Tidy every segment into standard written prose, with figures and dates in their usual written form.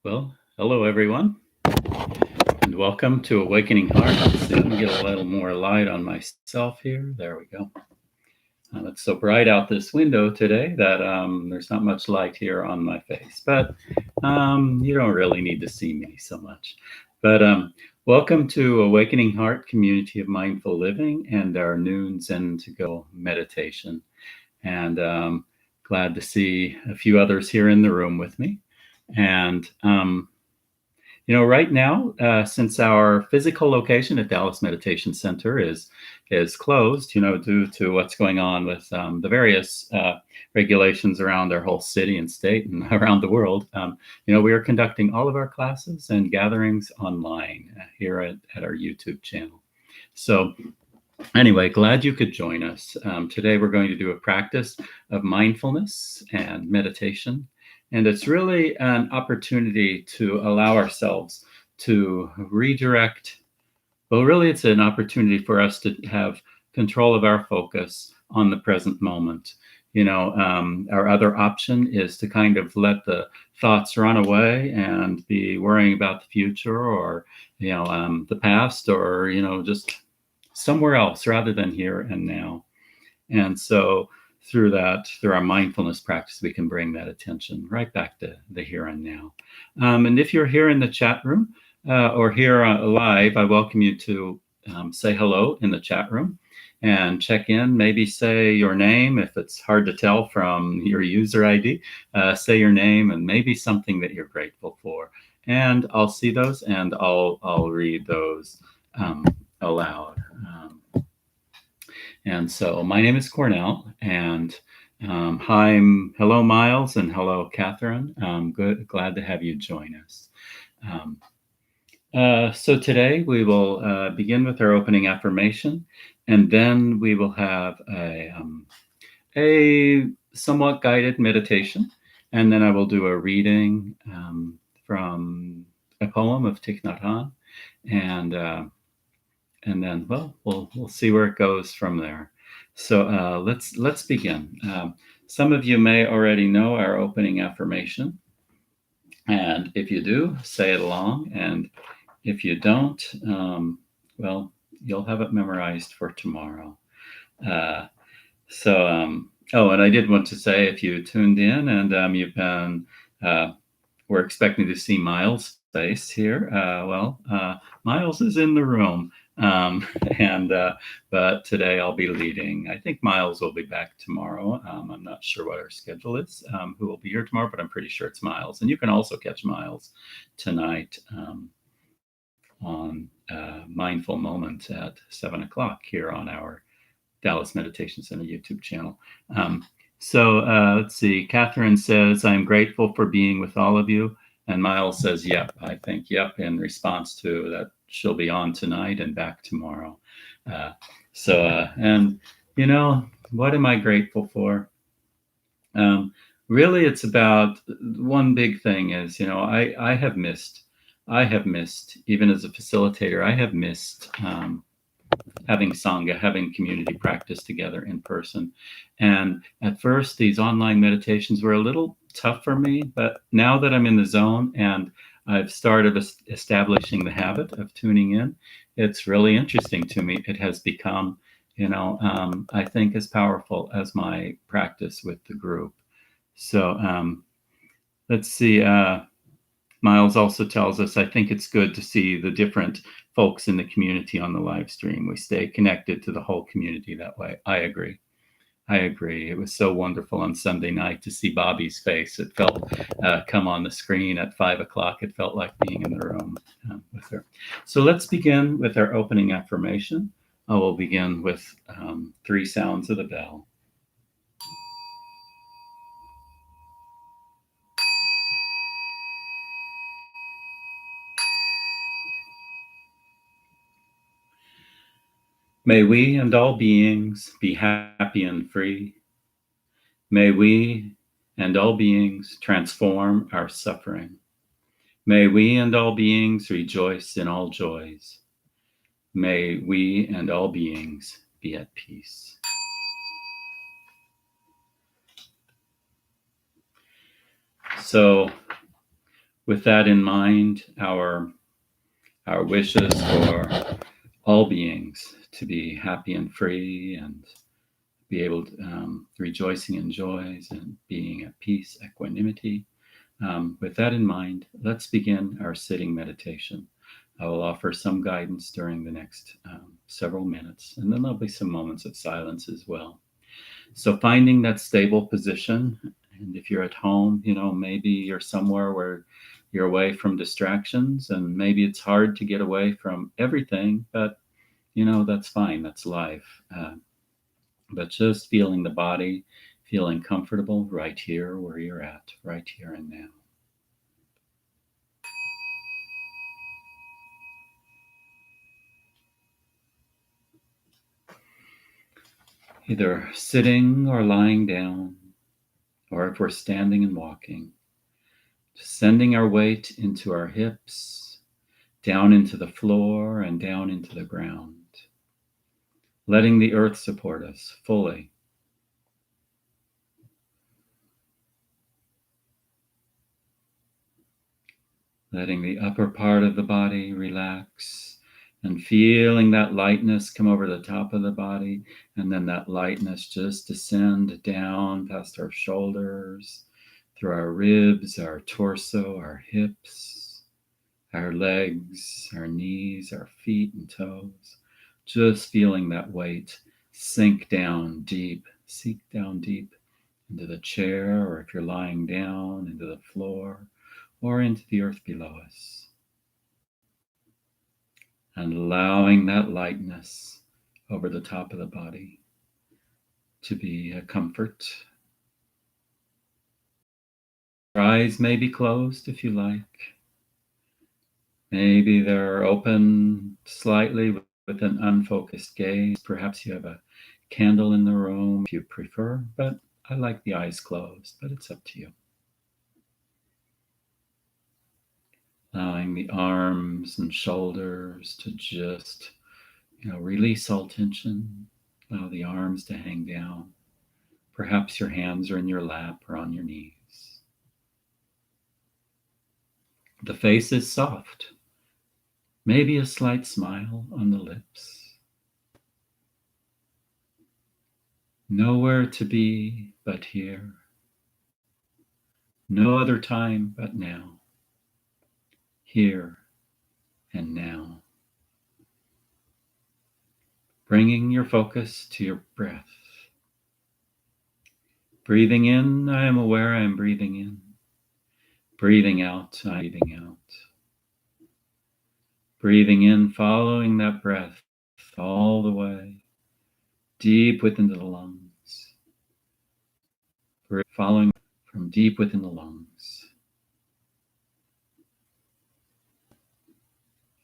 Well, hello everyone, and welcome to Awakening Heart. Let's see, let me get a little more light on myself here. There we go. It's so bright out this window today that there's not much light here on my face, but you don't really need to see me so much. But welcome to Awakening Heart Community of Mindful Living and our noon Zen-to-go meditation. And glad to see a few others here in the room with me. And right now, since our physical location at Dallas Meditation Center is closed, due to what's going on with the various regulations around our whole city and state and around the world, we are conducting all of our classes and gatherings online here at our YouTube channel. So anyway, glad you could join us. Today we're going to do a practice of mindfulness and meditation. And it's really an opportunity to allow ourselves to redirect. Well, really, it's an opportunity for us to have control of our focus on the present moment. Our other option is to kind of let the thoughts run away and be worrying about the future or, the past or, just somewhere else rather than here and now. And so through our mindfulness practice, we can bring that attention right back to the here and now. And if you're here in the chat room or here live, I welcome you to say hello in the chat room and check in. Maybe say your name if it's hard to tell from your user ID. Say your name and maybe something that you're grateful for. And I'll see those and I'll read those aloud. And so my name is Cornell, and hello Miles, and hello Catherine. Glad to have you join us. So today we will begin with our opening affirmation, and then we will have a somewhat guided meditation, and then I will do a reading from a poem of Thich Nhat Hanh, and then, well, we'll see where it goes from there. So let's begin. Some of you may already know our opening affirmation, and if you do, say it along. And if you don't, well, you'll have it memorized for tomorrow. And I did want to say, if you tuned in and you've been, we're expecting to see Miles' face here. Miles is in the room. But today I'll be leading. I think Miles will be back tomorrow. I'm not sure what our schedule is, who will be here tomorrow, but I'm pretty sure it's Miles. And you can also catch Miles tonight on Mindful Moment at 7:00 here on our Dallas Meditation Center YouTube channel. Let's see. Catherine says, I'm grateful for being with all of you. And Miles says, yep, I think, yep, in response to that. She'll be on tonight and back tomorrow. And what am I grateful for? Really, it's about one big thing is, I have missed, even as a facilitator, I have missed having Sangha, having community practice together in person. And at first, these online meditations were a little tough for me, but now that I'm in the zone and I've started establishing the habit of tuning in, it's really interesting to me. It has become, I think as powerful as my practice with the group. So let's see. Miles also tells us, I think it's good to see the different folks in the community on the live stream. We stay connected to the whole community that way. I agree. It was so wonderful on Sunday night to see Bobby's face. It felt come on the screen at 5:00. It felt like being in the room with her. So let's begin with our opening affirmation. I will begin with 3 sounds of the bell. May we and all beings be happy and free. May we and all beings transform our suffering. May we and all beings rejoice in all joys. May we and all beings be at peace. So with that in mind, our wishes for all beings to be happy and free and be able to rejoicing in joys and being at peace, equanimity. With that in mind, let's begin our sitting meditation. I will offer some guidance during the next several minutes, and then there'll be some moments of silence as well. So finding that stable position, and if you're at home, maybe you're somewhere where you're away from distractions, and maybe it's hard to get away from everything, but that's fine, that's life. But just feeling the body, feeling comfortable right here where you're at, right here and now. Either sitting or lying down, or if we're standing and walking, just sending our weight into our hips, down into the floor and down into the ground, letting the earth support us fully. Letting the upper part of the body relax and feeling that lightness come over the top of the body, and then that lightness just descend down past our shoulders, through our ribs, our torso, our hips, our legs, our knees, our feet and toes. Just feeling that weight sink down deep into the chair, or if you're lying down, into the floor, or into the earth below us. And allowing that lightness over the top of the body to be a comfort. Your eyes may be closed if you like. Maybe they're open slightly with an unfocused gaze. Perhaps you have a candle in the room if you prefer, but I like the eyes closed, but it's up to you. Allowing the arms and shoulders to just, release all tension. Allow the arms to hang down. Perhaps your hands are in your lap or on your knees. The face is soft. Maybe a slight smile on the lips. Nowhere to be but here. No other time but now. Here and now. Bringing your focus to your breath. Breathing in, I am aware I am breathing in. Breathing out, I am breathing out. Breathing in, following that breath all the way, deep within the lungs. Following from deep within the lungs.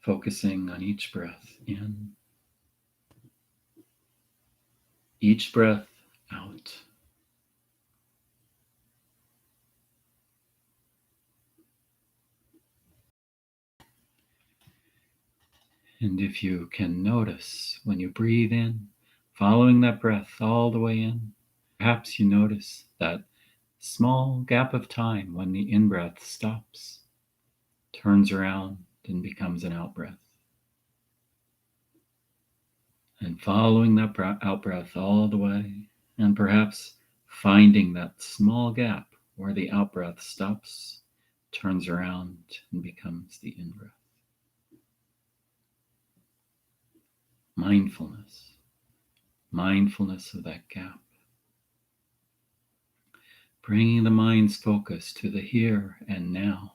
Focusing on each breath in, each breath out. And if you can notice when you breathe in, following that breath all the way in, perhaps you notice that small gap of time when the in-breath stops, turns around and becomes an out-breath. And following that out-breath all the way, and perhaps finding that small gap where the out-breath stops, turns around and becomes the in-breath. Mindfulness of that gap. Bringing the mind's focus to the here and now.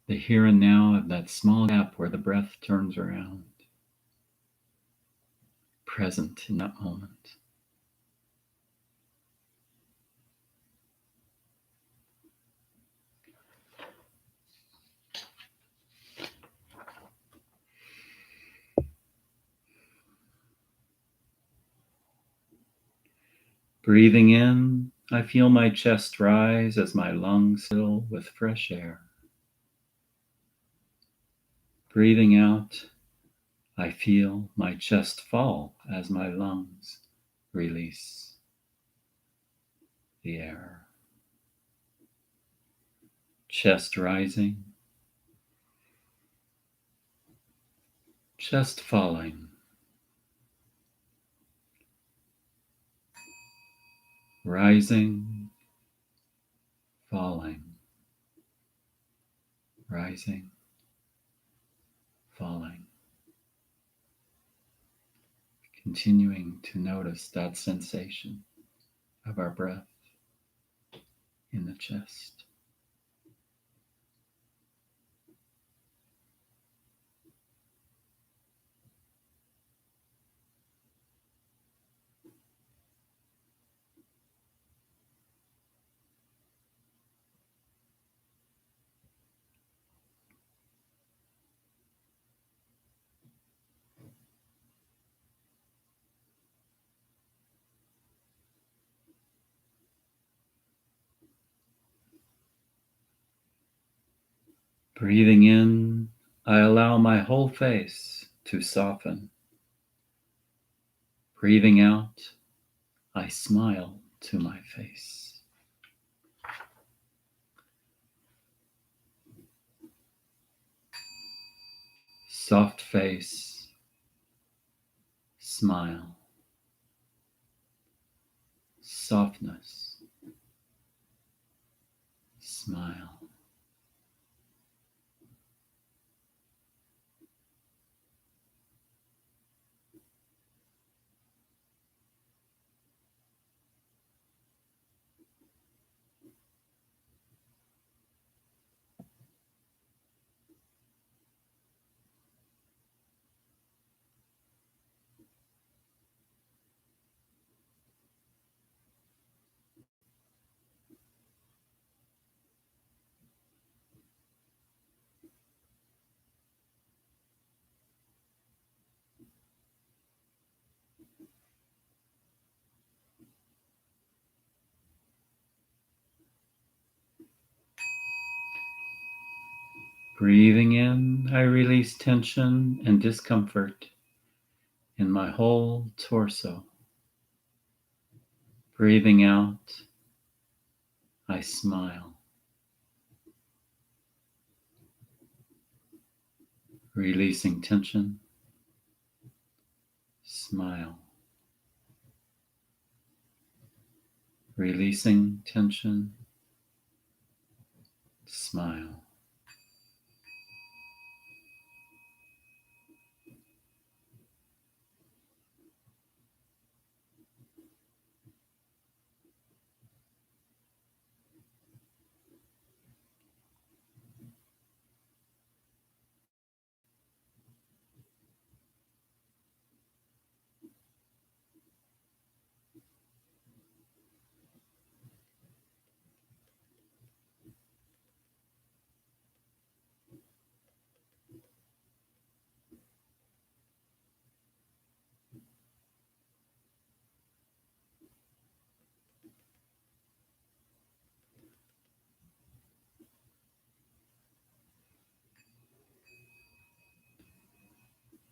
The here and now of that small gap where the breath turns around. Present in that moment. Breathing in, I feel my chest rise as my lungs fill with fresh air. Breathing out, I feel my chest fall as my lungs release the air. chest rising, chest falling, rising, falling, rising, falling. Continuing to notice that sensation of our breath in the chest. Breathing in, I allow my whole face to soften. Breathing out, I smile to my face. Soft face, smile, softness, smile. Breathing in, I release tension and discomfort in my whole torso. Breathing out, I smile. Releasing tension, smile. Releasing tension, smile.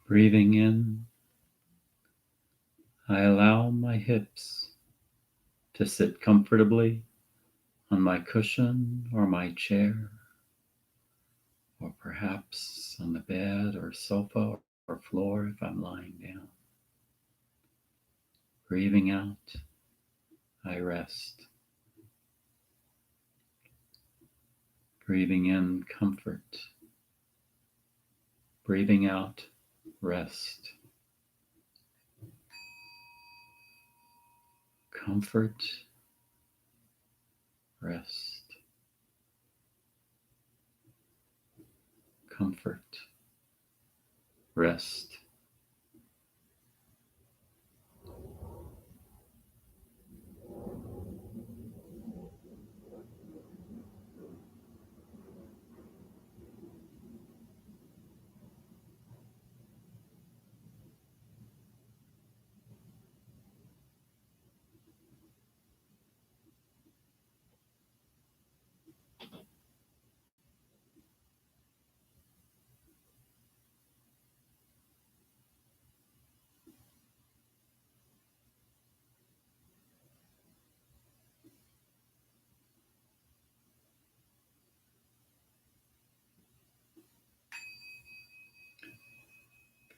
Breathing in, I allow my hips to sit comfortably on my cushion or my chair, or perhaps on the bed or sofa or floor if I'm lying down. Breathing out, I rest. Breathing in, comfort. Breathing out, rest. Comfort, rest. Comfort, rest.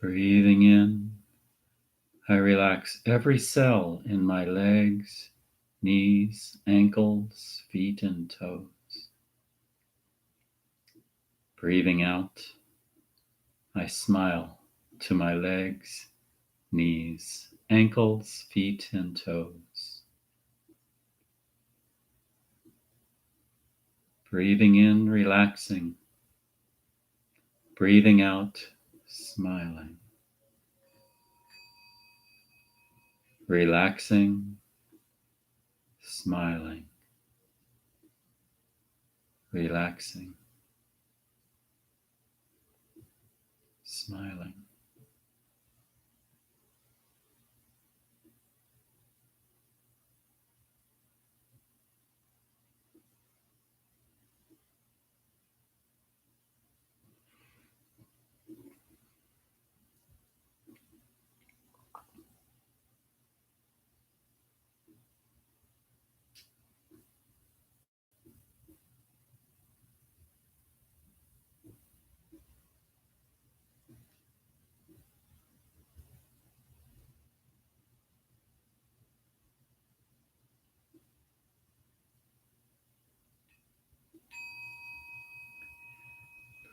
Breathing in, I relax every cell in my legs, knees, ankles, feet, and toes. Breathing out, I smile to my legs, knees, ankles, feet, and toes. Breathing in, relaxing. Breathing out, smiling. Relaxing, smiling. Relaxing, smiling.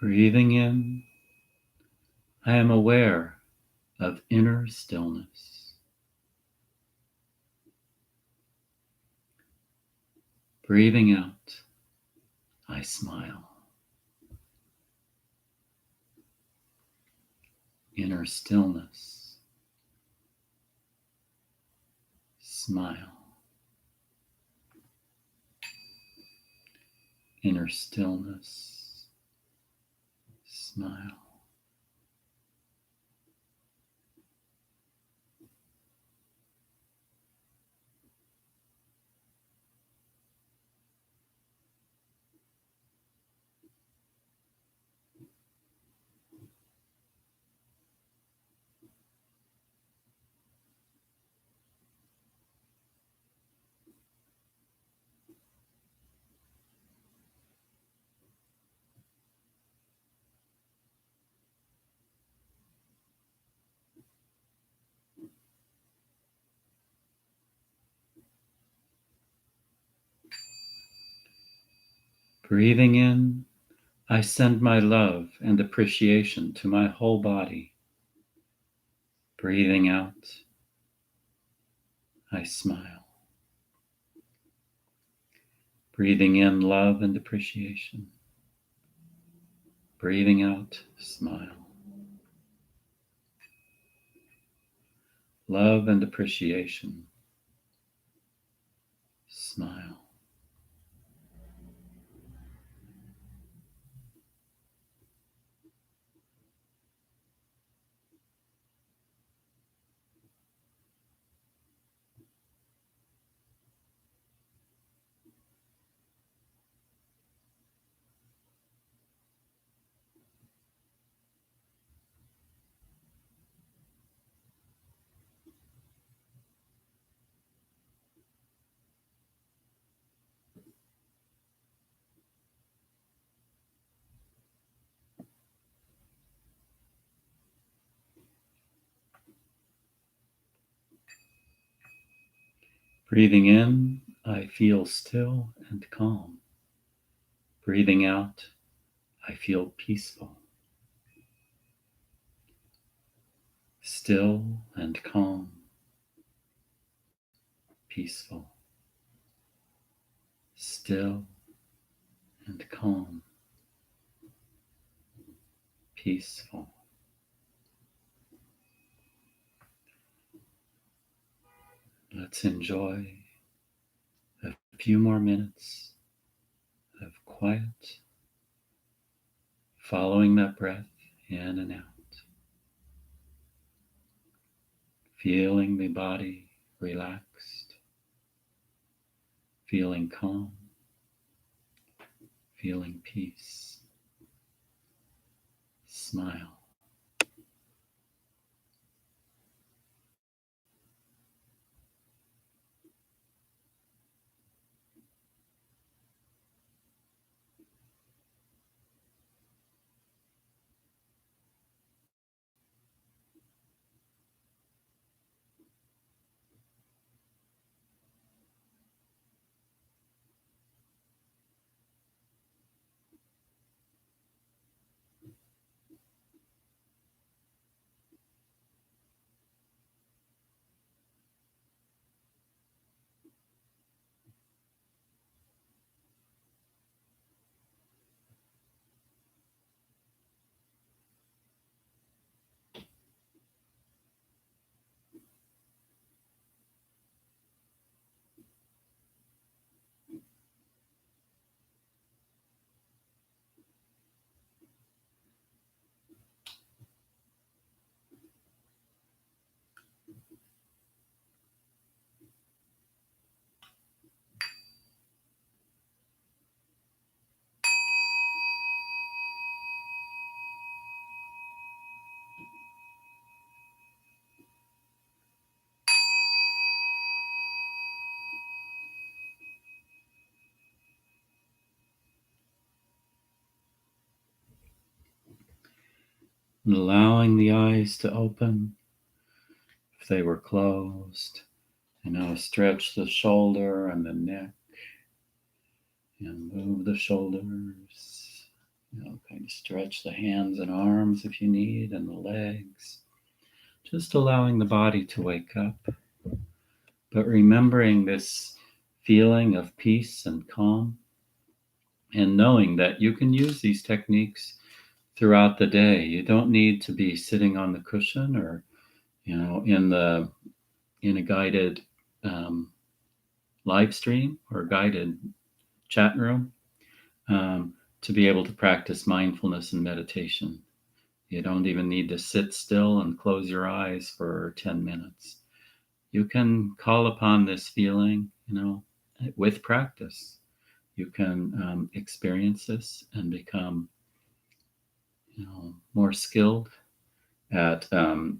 Breathing in, I am aware of inner stillness. Breathing out, I smile. Inner stillness, smile. Inner stillness, smile. Breathing in, I send my love and appreciation to my whole body. Breathing out, I smile. Breathing in love and appreciation. Breathing out, smile. Love and appreciation, smile. Breathing in, I feel still and calm. Breathing out, I feel peaceful. Still and calm, peaceful. Still and calm, peaceful. Let's enjoy a few more minutes of quiet, following that breath in and out, feeling the body relaxed, feeling calm, feeling peace. Smile. And allowing the eyes to open if they were closed. And now stretch the shoulder and the neck and move the shoulders. Kind of stretch the hands and arms if you need, and the legs. Just allowing the body to wake up, but remembering this feeling of peace and calm, and knowing that you can use these techniques throughout the day. You don't need to be sitting on the cushion or, in a guided live stream or guided chat room to be able to practice mindfulness and meditation. You don't even need to sit still and close your eyes for 10 minutes. You can call upon this feeling, with practice. You can experience this and become, more skilled at, calming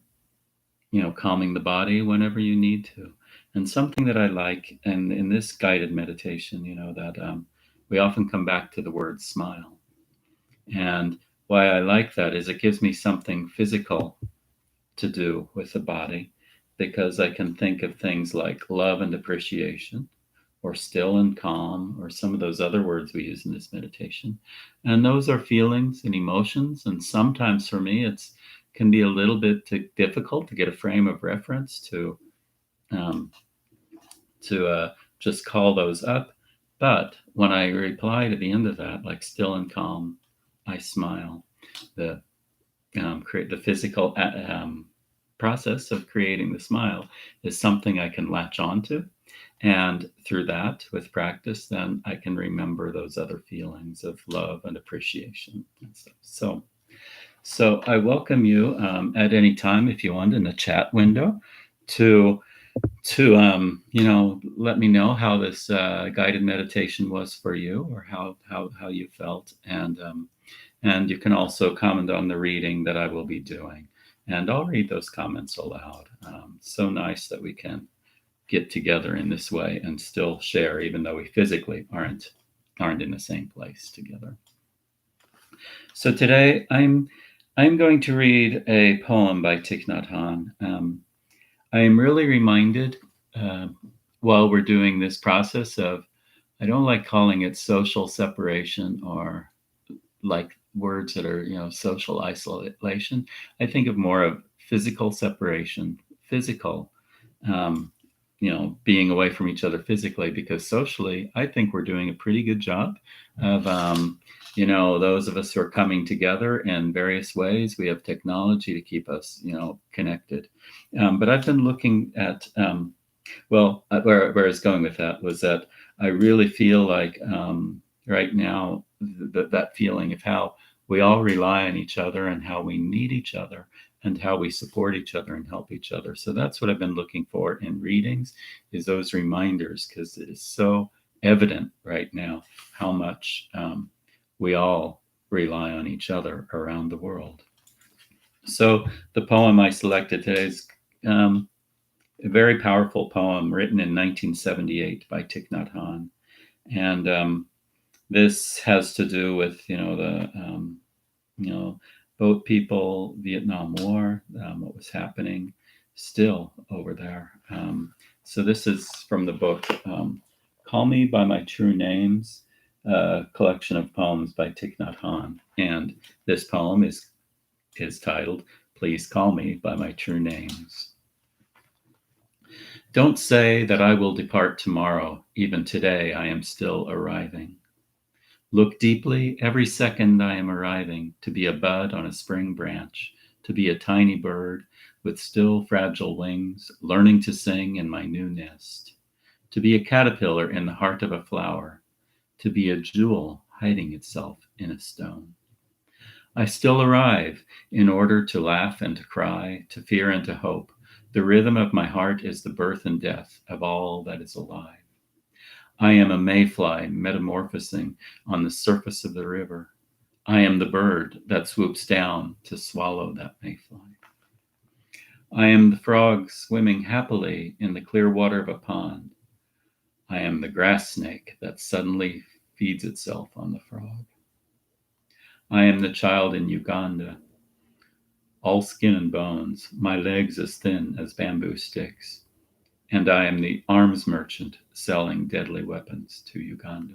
the body whenever you need to. And something that I like, and in this guided meditation, that we often come back to the word smile. And why I like that is it gives me something physical to do with the body, because I can think of things like love and appreciation, or still and calm, or some of those other words we use in this meditation. And those are feelings and emotions. And sometimes for me, can be a little bit difficult to get a frame of reference to just call those up. But when I reply to the end of that, like still and calm, I smile. The create the physical process of creating the smile is something I can latch onto. And through that, with practice, then I can remember those other feelings of love and appreciation and stuff. So I welcome you at any time, if you want, in the chat window to let me know how this guided meditation was for you, or how you felt. And you can also comment on the reading that I will be doing, and I'll read those comments aloud. So nice that we can get together in this way and still share, even though we physically aren't in the same place together. So today I'm going to read a poem by Thich Nhat Hanh. I am really reminded while we're doing this process of, I don't like calling it social separation, or like words that are, social isolation. I think of more of physical separation, physical, being away from each other physically, because socially, I think we're doing a pretty good job of, those of us who are coming together in various ways. We have technology to keep us, connected. But I've been looking at, where I was going with that was that I really feel like right now, that feeling of how we all rely on each other, and how we need each other, and how we support each other and help each other. So that's what I've been looking for in readings, is those reminders, because it is so evident right now how much we all rely on each other around the world. So the poem I selected today is a very powerful poem written in 1978 by Thich Nhat Hanh. And this has to do with, boat people, Vietnam War, what was happening still over there. So this is from the book, Call Me by My True Names, a collection of poems by Thich Nhat Hanh. And this poem is titled, Please Call Me by My True Names. Don't say that I will depart tomorrow. Even today I am still arriving. Look deeply, every second I am arriving, to be a bud on a spring branch, to be a tiny bird with still fragile wings, learning to sing in my new nest, to be a caterpillar in the heart of a flower, to be a jewel hiding itself in a stone. I still arrive in order to laugh and to cry, to fear and to hope. The rhythm of my heart is the birth and death of all that is alive. I am a mayfly metamorphosing on the surface of the river. I am the bird that swoops down to swallow that mayfly. I am the frog swimming happily in the clear water of a pond. I am the grass snake that suddenly feeds itself on the frog. I am the child in Uganda all skin and bones, my legs as thin as bamboo sticks, and I am the arms merchant selling deadly weapons to Uganda.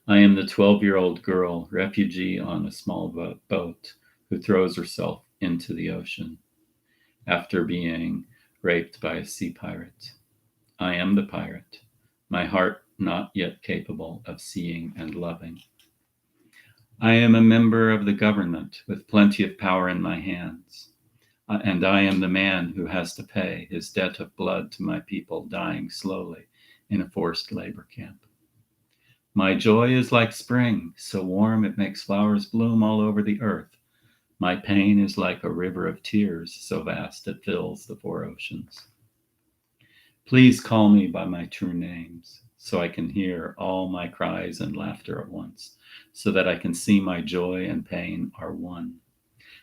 I am the 12-year-old girl, refugee on a small boat, who throws herself into the ocean after being raped by a sea pirate. I am the pirate, my heart not yet capable of seeing and loving. I am a member of the government with plenty of power in my hands, and I am the man who has to pay his debt of blood to my people dying slowly in a forced labor camp. My joy is like spring, so warm it makes flowers bloom all over the earth. My pain is like a river of tears, so vast it fills the four oceans. Please call me by my true names, so I can hear all my cries and laughter at once, so that I can see my joy and pain are one.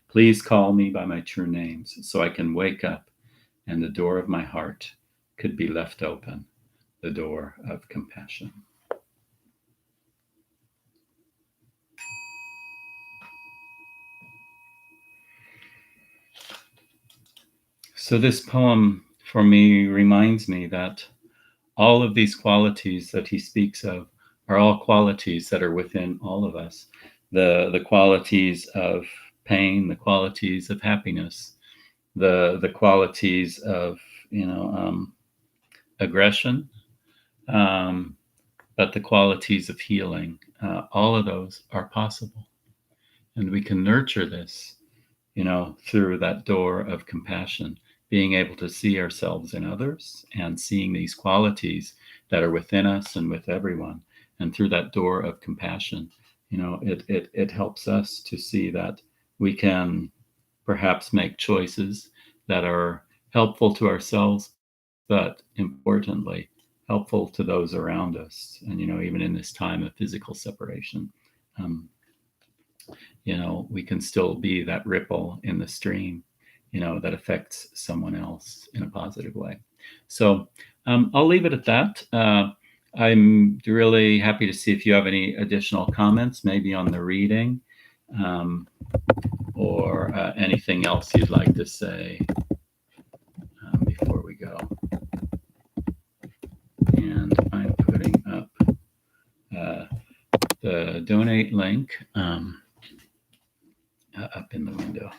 Please call me by my true names, so I can wake up and the door of my heart could be left open, the door of compassion. So this poem for me reminds me that all of these qualities that he speaks of are all qualities that are within all of us. The qualities of pain, the qualities of happiness, the qualities of aggression, but the qualities of healing. All of those are possible, and we can nurture this, through that door of compassion, being able to see ourselves in others and seeing these qualities that are within us and with everyone. And through that door of compassion, it helps us to see that we can perhaps make choices that are helpful to ourselves, but importantly, helpful to those around us. And, even in this time of physical separation, we can still be that ripple in the stream, that affects someone else in a positive way. So I'll leave it at that. I'm really happy to see if you have any additional comments, maybe on the reading, or anything else you'd like to say before we go. And I'm putting up the donate link up in the window.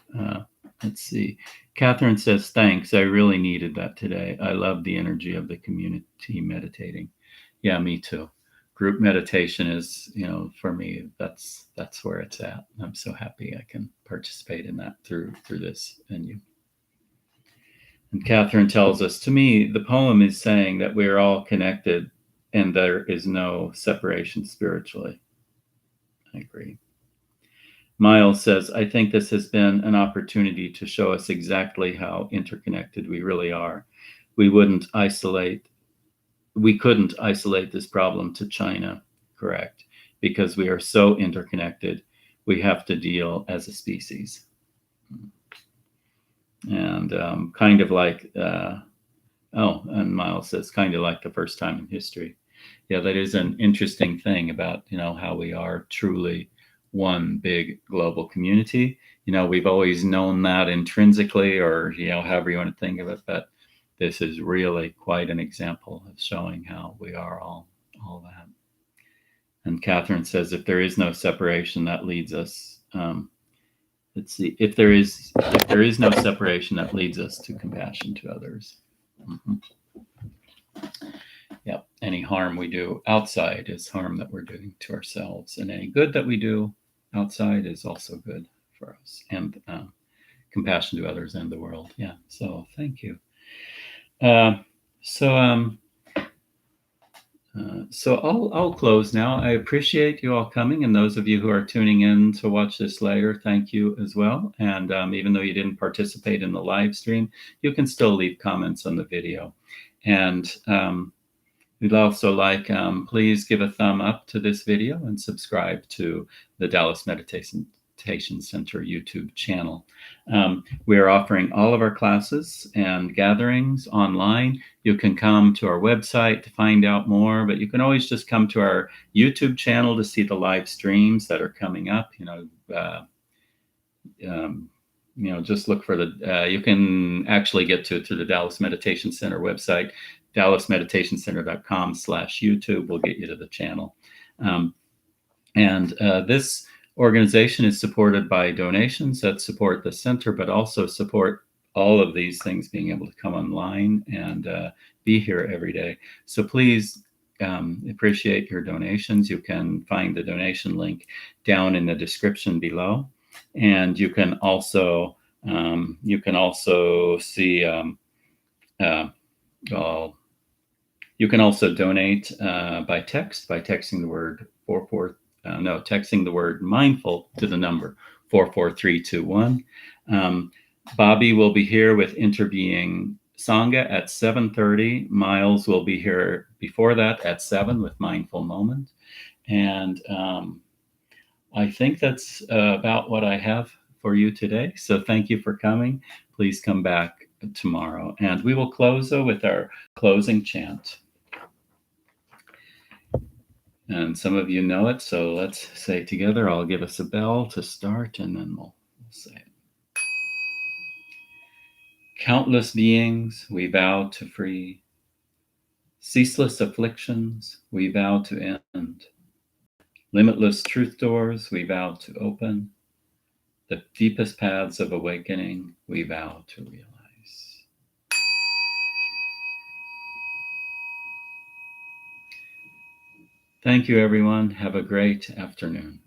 Let's see. Catherine says, thanks. I really needed that today. I love the energy of the community meditating. Yeah, me too. Group meditation is, for me, that's where it's at. I'm so happy I can participate in that through this venue. And Catherine tells us, to me, the poem is saying that we're all connected and there is no separation spiritually. I agree. Miles says, I think this has been an opportunity to show us exactly how interconnected we really are. We couldn't isolate this problem to China, correct? Because we are so interconnected, we have to deal as a species. And kind of like, and Miles says, kind of like the first time in history. Yeah, that is an interesting thing about, how we are truly one big global community. We've always known that intrinsically, or, however you want to think of it, but this is really quite an example of showing how we are all that. And Catherine says, if there is no separation, that leads us, let's see, if there is no separation, that leads us to compassion to others. Mm-hmm. Yep. Any harm we do outside is harm that we're doing to ourselves, and any good that we do outside is also good for us, and compassion to others and the world. Yeah. So thank you. So I'll close now. I appreciate you all coming, and those of you who are tuning in to watch this later, thank you as well. And even though you didn't participate in the live stream, you can still leave comments on the video. And we'd also like, please give a thumb up to this video and subscribe to the Dallas Meditation Center YouTube channel. We are offering all of our classes and gatherings online. You can come to our website to find out more, but you can always just come to our YouTube channel to see the live streams that are coming up. just look for you can actually get to it through the Dallas Meditation Center website. dallasmeditationcenter.com/YouTube will get you to the channel. And this organization is supported by donations that support the center, but also support all of these things being able to come online and be here every day. So please appreciate your donations. You can find the donation link down in the description below, and you can also see well, you can also donate by text by texting the word texting the word mindful to the number 44321. Bobby will be here with Interbeing Sangha at 7:30. Miles will be here before that at 7 with Mindful Moment. And I think that's about what I have for you today. So thank you for coming. Please come back tomorrow. And we will close with our closing chant. And some of you know it, so let's say it together. I'll give us a bell to start, and then we'll say it. Countless beings we vow to free. Ceaseless afflictions we vow to end. Limitless truth doors we vow to open. The deepest paths of awakening we vow to realize. Thank you, everyone. Have a great afternoon.